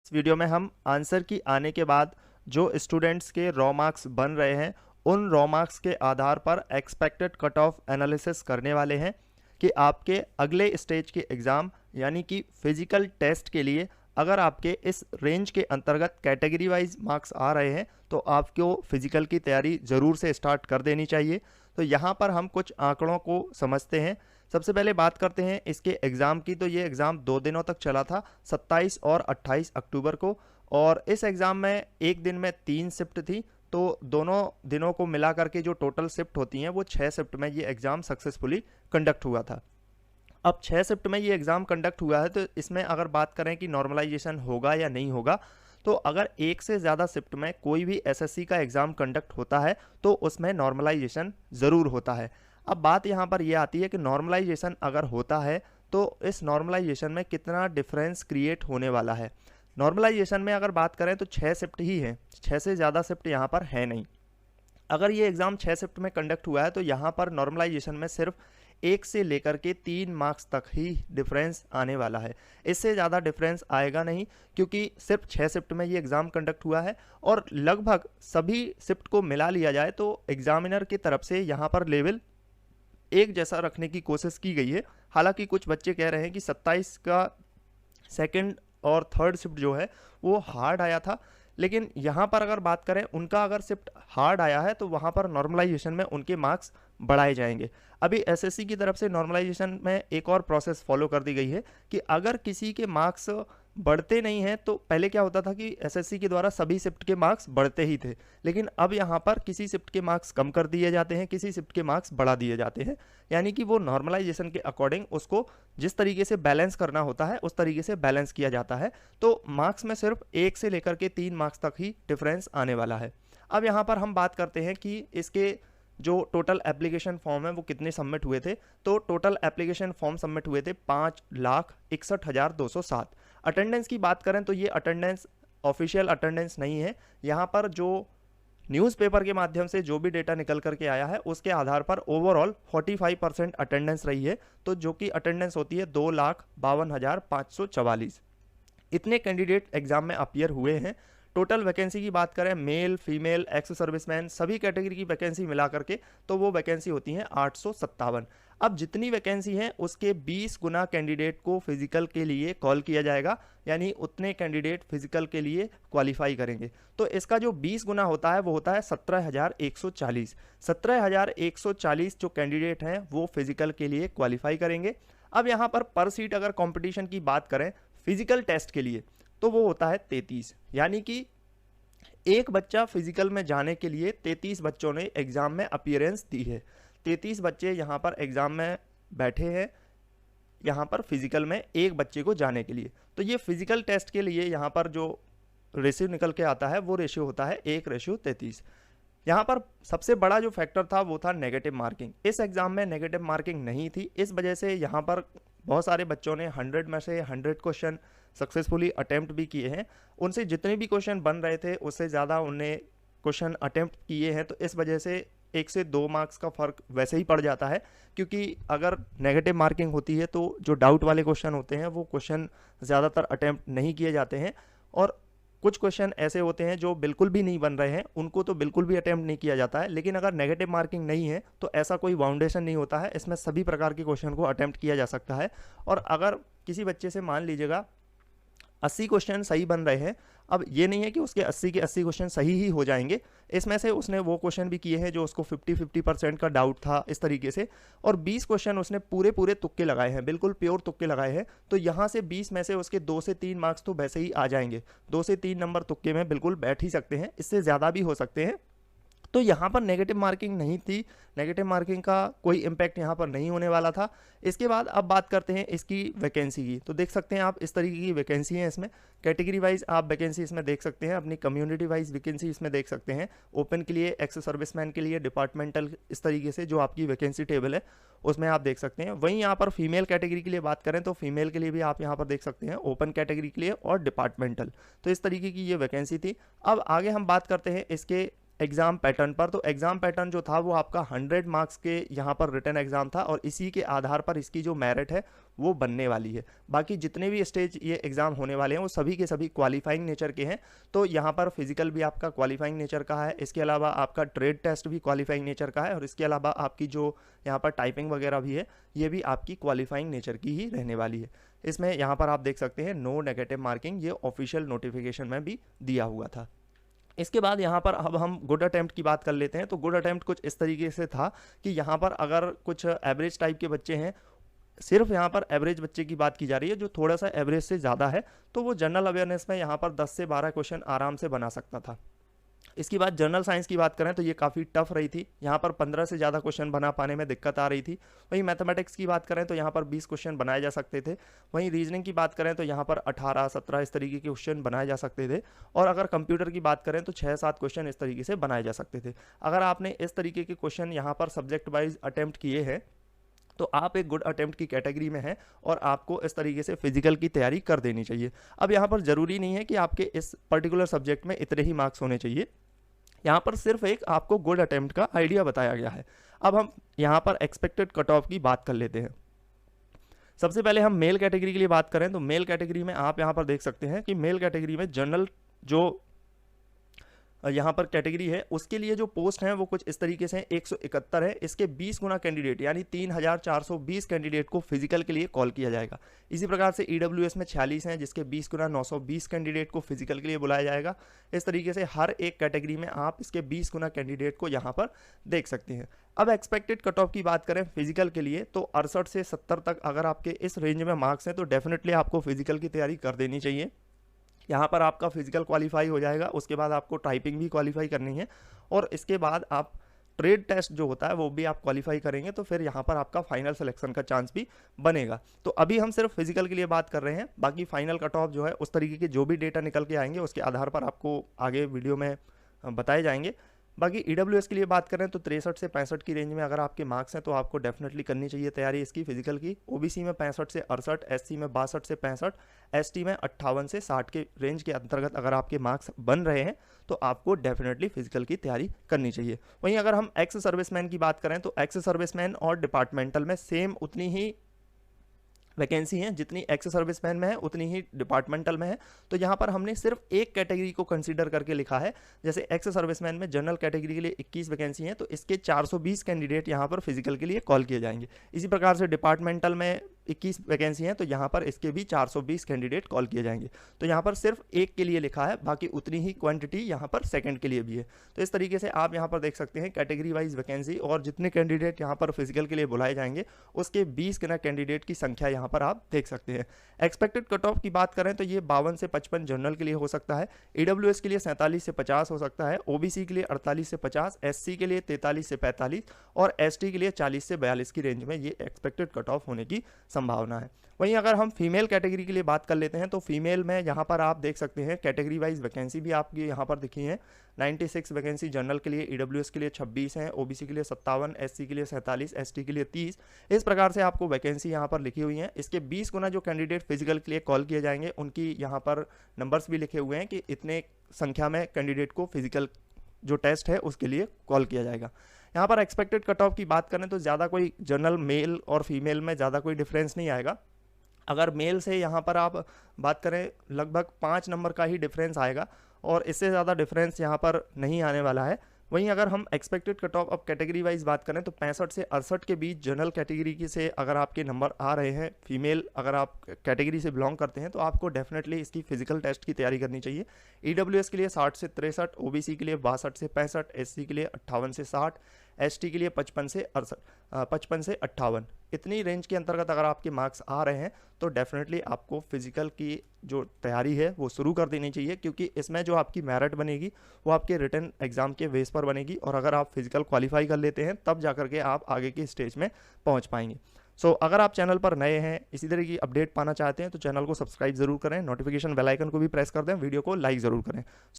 इस वीडियो में हम आंसर की आने के बाद जो स्टूडेंट्स के रॉ मार्क्स बन रहे हैं उन रॉ मार्क्स के आधार पर एक्सपेक्टेड कट ऑफ एनालिसिस करने वाले हैं कि आपके अगले स्टेज के एग्ज़ाम यानी कि फिजिकल टेस्ट के लिए अगर आपके इस रेंज के अंतर्गत कैटेगरी वाइज मार्क्स आ रहे हैं तो आपको फिजिकल की तैयारी ज़रूर से स्टार्ट कर देनी चाहिए। तो यहाँ पर हम कुछ आंकड़ों को समझते हैं। सबसे पहले बात करते हैं इसके एग्ज़ाम की। तो ये एग्ज़ाम 2 दिनों तक चला था, 27 और 28 अक्टूबर को, और इस एग्ज़ाम में एक दिन में 3 शिफ्ट थी। तो दोनों दिनों को मिला करके जो टोटल शिफ्ट होती हैं वो 6 शिफ्ट में ये एग्ज़ाम सक्सेसफुली कंडक्ट हुआ था। अब 6 शिफ्ट में ये एग्ज़ाम कंडक्ट हुआ है, तो इसमें अगर बात करें कि नॉर्मलाइजेशन होगा या नहीं होगा, तो अगर एक से ज़्यादा शिफ्ट में कोई भी एसएससी का एग्ज़ाम कंडक्ट होता है तो उसमें नॉर्मलाइजेशन ज़रूर होता है। अब बात यहाँ पर यह आती है कि नॉर्मलाइजेशन अगर होता है तो इस नॉर्मलाइजेशन में कितना डिफरेंस क्रिएट होने वाला है। नॉर्मलाइजेशन में अगर बात करें तो 6 शिफ्ट ही हैं, 6 से ज़्यादा शिफ्ट यहाँ पर है नहीं। अगर ये एग्ज़ाम 6 शिफ्ट में कंडक्ट हुआ है तो यहाँ पर नॉर्मलाइजेशन में सिर्फ 1 से लेकर के 3 मार्क्स तक ही डिफरेंस आने वाला है। इससे ज़्यादा डिफरेंस आएगा नहीं, क्योंकि सिर्फ 6 शिफ्ट में ये एग्ज़ाम कंडक्ट हुआ है और लगभग सभी शिफ्ट को मिला लिया जाए तो एग्जामिनर की तरफ से यहाँ पर लेवल एक जैसा रखने की कोशिश की गई है। हालांकि कुछ बच्चे कह रहे हैं कि 27 का सेकंड और थर्ड शिफ्ट जो है वो हार्ड आया था, लेकिन यहाँ पर अगर बात करें उनका अगर शिफ्ट हार्ड आया है तो वहाँ पर नॉर्मलाइजेशन में उनके मार्क्स बढ़ाए जाएंगे। अभी एसएससी की तरफ से नॉर्मलाइजेशन में एक और प्रोसेस फॉलो कर दी गई है कि अगर किसी के मार्क्स बढ़ते नहीं हैं, तो पहले क्या होता था कि एसएससी के द्वारा सभी शिफ्ट के मार्क्स बढ़ते ही थे, लेकिन अब यहाँ पर किसी शिफ्ट के मार्क्स कम कर दिए जाते हैं, किसी शिफ्ट के मार्क्स बढ़ा दिए जाते हैं। यानी कि वो नॉर्मलाइजेशन के अकॉर्डिंग उसको जिस तरीके से बैलेंस करना होता है उस तरीके से बैलेंस किया जाता है। तो मार्क्स में सिर्फ 1 से लेकर के 3 मार्क्स तक ही डिफरेंस आने वाला है। अब यहाँ पर हम बात करते हैं कि इसके जो टोटल एप्लीकेशन फॉर्म है वो कितने सबमिट हुए थे। तो टोटल एप्लीकेशन फॉर्म सबमिट हुए थे 5,61,207। अटेंडेंस की बात करें तो ये अटेंडेंस ऑफिशियल अटेंडेंस नहीं है। यहाँ पर जो न्यूज़पेपर के माध्यम से जो भी डेटा निकल करके आया है उसके आधार पर ओवरऑल 45% अटेंडेंस रही है, तो जो कि अटेंडेंस होती है 2,52,544। इतने कैंडिडेट एग्जाम में अपीयर हुए हैं। टोटल वैकेंसी की बात करें मेल फीमेल एक्स सर्विसमैन सभी कैटेगरी की वैकेंसी मिला करके तो वो वैकेंसी होती है 857। अब जितनी वैकेंसी है उसके 20 गुना कैंडिडेट को फिजिकल के लिए कॉल किया जाएगा, यानी उतने कैंडिडेट फिजिकल के लिए क्वालिफाई करेंगे। तो इसका जो 20 गुना होता है वो होता है 17,140। 17,140 जो कैंडिडेट हैं वो फिजिकल के लिए क्वालिफाई करेंगे। अब यहाँ पर सीट अगर कंपटीशन की बात करें फिजिकल टेस्ट के लिए तो वो होता है 33, यानी कि एक बच्चा फिजिकल में जाने के लिए 33 बच्चों ने एग्जाम में अपीयरेंस दी है। 33 बच्चे यहाँ पर एग्जाम में बैठे हैं यहाँ पर फिजिकल में एक बच्चे को जाने के लिए। तो ये फिजिकल टेस्ट के लिए यहाँ पर जो रेशियो निकल के आता है वो रेशियो होता है 1:33। यहाँ पर सबसे बड़ा जो फैक्टर था वो था नेगेटिव मार्किंग। इस एग्ज़ाम में नेगेटिव मार्किंग नहीं थी, इस वजह से यहाँ पर बहुत सारे बच्चों ने 100 में से 100 क्वेश्चन सक्सेसफुली अटैम्प्ट भी किए हैं। उनसे जितने भी क्वेश्चन बन रहे थे उससे ज़्यादा उन्हें क्वेश्चन अटैम्प्ट किए हैं, तो इस वजह से 1 से 2 मार्क्स का फ़र्क वैसे ही पड़ जाता है। क्योंकि अगर नेगेटिव मार्किंग होती है तो जो डाउट वाले क्वेश्चन होते हैं वो क्वेश्चन ज़्यादातर अटैम्प्ट नहीं किए जाते हैं, और कुछ क्वेश्चन ऐसे होते हैं जो बिल्कुल भी नहीं बन रहे हैं उनको तो बिल्कुल भी अटेम्प्ट नहीं किया जाता है। लेकिन अगर नेगेटिव मार्किंग नहीं है तो ऐसा कोई बाउंडेशन नहीं होता है, इसमें सभी प्रकार के क्वेश्चन को अटेम्प्ट किया जा सकता है। और अगर किसी बच्चे से मान लीजिएगा 80 क्वेश्चन सही बन रहे हैं, अब ये नहीं है कि उसके 80 के 80 क्वेश्चन सही ही हो जाएंगे, इसमें से उसने वो क्वेश्चन भी किए हैं जो उसको 50% का डाउट था इस तरीके से, और 20 क्वेश्चन उसने पूरे तुक्के लगाए हैं, बिल्कुल प्योर तुक्के लगाए हैं। तो यहाँ से 20 में से उसके 2 से 3 मार्क्स तो वैसे ही आ जाएंगे, 2 से 3 नंबर तुक्के में बिल्कुल बैठ ही सकते हैं, इससे ज़्यादा भी हो सकते हैं। तो यहाँ पर नेगेटिव मार्किंग नहीं थी, नेगेटिव मार्किंग का कोई इम्पैक्ट यहाँ पर नहीं होने वाला था। इसके बाद अब बात करते हैं इसकी वैकेंसी की। तो देख सकते हैं आप इस तरीके की वैकेंसी है, इसमें कैटेगरी वाइज आप वैकेंसी इसमें देख सकते हैं, अपनी कम्युनिटी वाइज वैकेंसी इसमें देख सकते हैं। ओपन के लिए, एक्स सर्विसमैन के लिए, डिपार्टमेंटल, इस तरीके से जो आपकी वैकेंसी टेबल है उसमें आप देख सकते हैं। वहीं यहाँ पर फीमेल कैटेगरी के लिए बात करें तो फीमेल के लिए भी आप यहाँ पर देख सकते हैं, ओपन कैटेगरी के लिए और डिपार्टमेंटल। तो इस तरीके की ये वैकेंसी थी। अब आगे हम बात करते हैं इसके एग्ज़ाम पैटर्न पर, तो एग्ज़ाम पैटर्न जो था वो आपका 100 मार्क्स के यहाँ पर रिटन एग्ज़ाम था और इसी के आधार पर इसकी जो मेरिट है वो बनने वाली है। बाकी जितने भी स्टेज ये एग्ज़ाम होने वाले हैं वो सभी के सभी क्वालिफाइंग नेचर के हैं। तो यहाँ पर फिजिकल भी आपका क्वालिफाइंग नेचर का है, इसके अलावा आपका ट्रेड टेस्ट भी क्वालिफाइंग नेचर का है और इसके अलावा आपकी जो यहाँ पर टाइपिंग वगैरह भी है ये भी आपकी क्वालिफाइंग नेचर की ही रहने वाली है। इसमें यहाँ पर आप देख सकते हैं नो नेगेटिव मार्किंग, ये ऑफिशियल नोटिफिकेशन में भी दिया हुआ था। इसके बाद यहाँ पर अब हम गुड अटेम्प्ट की बात कर लेते हैं। तो गुड अटेम्प्ट कुछ इस तरीके से था कि यहाँ पर अगर कुछ एवरेज टाइप के बच्चे हैं, सिर्फ यहाँ पर एवरेज बच्चे की बात की जा रही है जो थोड़ा सा एवरेज से ज़्यादा है, तो वो जनरल अवेयरनेस में यहाँ पर 10 से 12 क्वेश्चन आराम से बना सकता था। इसके बाद जनरल साइंस की बात करें तो ये काफ़ी टफ रही थी, यहाँ पर 15 से ज़्यादा क्वेश्चन बना पाने में दिक्कत आ रही थी। वहीं मैथमेटिक्स की बात करें तो यहाँ पर 20 क्वेश्चन बनाए जा सकते थे। वहीं रीजनिंग की बात करें तो यहाँ पर 18-17 इस तरीके के क्वेश्चन बनाए जा सकते थे। और अगर कंप्यूटर की बात करें तो 6-7 क्वेश्चन इस तरीके से बनाए जा सकते थे। अगर आपने इस तरीके के क्वेश्चन यहाँ पर सब्जेक्ट वाइज अटैम्प्ट किए हैं तो आप एक गुड अटेम्प्ट की कैटेगरी में हैं और आपको इस तरीके से फिजिकल की तैयारी कर देनी चाहिए। अब यहाँ पर ज़रूरी नहीं है कि आपके इस पर्टिकुलर सब्जेक्ट में इतने ही मार्क्स होने चाहिए, यहाँ पर सिर्फ एक आपको गुड अटेम्प्ट का आइडिया बताया गया है। अब हम यहाँ पर एक्सपेक्टेड कट ऑफ की बात कर लेते हैं। सबसे पहले हम मेल कैटेगरी के लिए बात करें तो मेल कैटेगरी में आप यहाँ पर देख सकते हैं कि मेल कैटेगरी में जनरल जो यहाँ पर कैटेगरी है उसके लिए जो पोस्ट हैं वो कुछ इस तरीके से 171 है। इसके 20 गुना कैंडिडेट यानी 3420 कैंडिडेट को फिजिकल के लिए कॉल किया जाएगा। इसी प्रकार से EWS में 46 हैं जिसके 20 गुना 920 कैंडिडेट को फिजिकल के लिए बुलाया जाएगा। इस तरीके से हर एक कैटेगरी में आप इसके 20 गुना कैंडिडेट को यहाँ पर देख सकते हैं। अब एक्सपेक्टेड कट ऑफ की बात करें फिजिकल के लिए तो 68 से 70 तक अगर आपके इस रेंज में मार्क्स हैं तो डेफिनेटली आपको फिजिकल की तैयारी कर देनी चाहिए। यहाँ पर आपका फिजिकल क्वालिफाई हो जाएगा, उसके बाद आपको टाइपिंग भी क्वालिफाई करनी है और इसके बाद आप ट्रेड टेस्ट जो होता है वो भी आप क्वालिफाई करेंगे तो फिर यहाँ पर आपका फाइनल सिलेक्शन का चांस भी बनेगा। तो अभी हम सिर्फ फिजिकल के लिए बात कर रहे हैं, बाकी फाइनल कट ऑफ जो है उस तरीके के जो भी डेटा निकल के आएंगे उसके आधार पर आपको आगे वीडियो में बताए जाएंगे। बाकी EWS के लिए बात करें तो 63 से 65 की रेंज में अगर आपके मार्क्स हैं तो आपको डेफिनेटली करनी चाहिए तैयारी इसकी फिजिकल की। OBC में 65 से 68, SC में 62 से 65, ST में 58 से 60 के रेंज के अंतर्गत अगर आपके मार्क्स बन रहे हैं तो आपको डेफिनेटली फिजिकल की तैयारी करनी चाहिए। वहीं अगर हम एक्स सर्विसमैन की बात करें तो एक्स सर्विसमैन और डिपार्टमेंटल में सेम उतनी ही वैकेंसी हैं, जितनी एक्स सर्विसमैन में है उतनी ही डिपार्टमेंटल में है। तो यहाँ पर हमने सिर्फ एक कैटेगरी को कंसीडर करके लिखा है। जैसे एक्स सर्विसमैन में जनरल कैटेगरी के लिए 21 वैकेंसी हैं तो इसके 420 कैंडिडेट यहाँ पर फिजिकल के लिए कॉल किए जाएंगे। इसी प्रकार से डिपार्टमेंटल में 21 वैकेंसी हैं तो यहाँ पर इसके भी 420 कैंडिडेट कॉल किए जाएंगे। तो यहाँ पर सिर्फ एक के लिए लिखा है, बाकी उतनी ही क्वांटिटी यहाँ पर सेकंड के लिए भी है। तो इस तरीके से आप यहाँ पर देख सकते हैं कैटेगरी वाइज वैकेंसी और जितने कैंडिडेट यहाँ पर फिजिकल के लिए बुलाए जाएंगे उसके 20 गुना कैंडिडेट की संख्या यहाँ पर आप देख सकते हैं। एक्सपेक्टेड कट ऑफ की बात करें तो ये 52 से 55 जनरल के लिए हो सकता है, EWS के लिए 47 से 50 हो सकता है, OBC के लिए 48 से 50, SC के लिए 43 से 45 और ST के लिए 40 से 42 की रेंज में ये एक्सपेक्टेड कट ऑफ होने की संभावना है। वहीं अगर हम फीमेल कैटेगरी के लिए बात कर लेते हैं तो फीमेल में यहाँ पर आप देख सकते हैं कैटेगरी वाइज वैकेंसी भी आपकी यहाँ पर दिखी है। 96 वैकेंसी जनरल के लिए, EWS के लिए 26 हैं, OBC के लिए 57, SC के लिए 47, ST के लिए 30। इस प्रकार से आपको वैकेंसी यहाँ पर लिखी हुई हैं। इसके 20 गुना जो कैंडिडेट फिजिकल के लिए कॉल किए जाएंगे उनकी यहाँ पर नंबर्स भी लिखे हुए हैं कि इतने संख्या में कैंडिडेट को फिजिकल जो टेस्ट है उसके लिए कॉल किया जाएगा। यहाँ पर एक्सपेक्टेड कट ऑफ की बात करें तो ज़्यादा कोई जनरल मेल और फीमेल में ज़्यादा कोई डिफरेंस नहीं आएगा। अगर मेल से यहाँ पर आप बात करें लगभग 5 नंबर का ही डिफरेंस आएगा और इससे ज़्यादा डिफरेंस यहाँ पर नहीं आने वाला है। वहीं अगर हम एक्सपेक्टेड कट ऑफ अब कैटेगरी वाइज बात करें तो 65 से 68 के बीच जनरल कैटेगरी की से अगर आपके नंबर आ रहे हैं, फीमेल अगर आप कैटेगरी से बिलोंग करते हैं तो आपको डेफिनेटली इसकी फिजिकल टेस्ट की तैयारी करनी चाहिए। EWS के लिए 60 से 63, OBC के लिए 62 से 65, SC के लिए 58 से 60, ST के लिए 55 से 58, इतनी रेंज के अंतर्गत अगर आपके मार्क्स आ रहे हैं तो डेफिनेटली आपको फिजिकल की जो तैयारी है वो शुरू कर देनी चाहिए, क्योंकि इसमें जो आपकी मेरिट बनेगी वो आपके रिटन एग्जाम के बेस पर बनेगी और अगर आप फिजिकल क्वालिफाई कर लेते हैं तब जाकर के आप आगे की स्टेज में पहुंच पाएंगे। अगर आप चैनल पर नए हैं, इसी तरह की अपडेट पाना चाहते हैं तो चैनल को सब्सक्राइब जरूर करें, नोटिफिकेशन बेल आइकन को भी प्रेस कर दें, वीडियो को लाइक ज़रूर करें।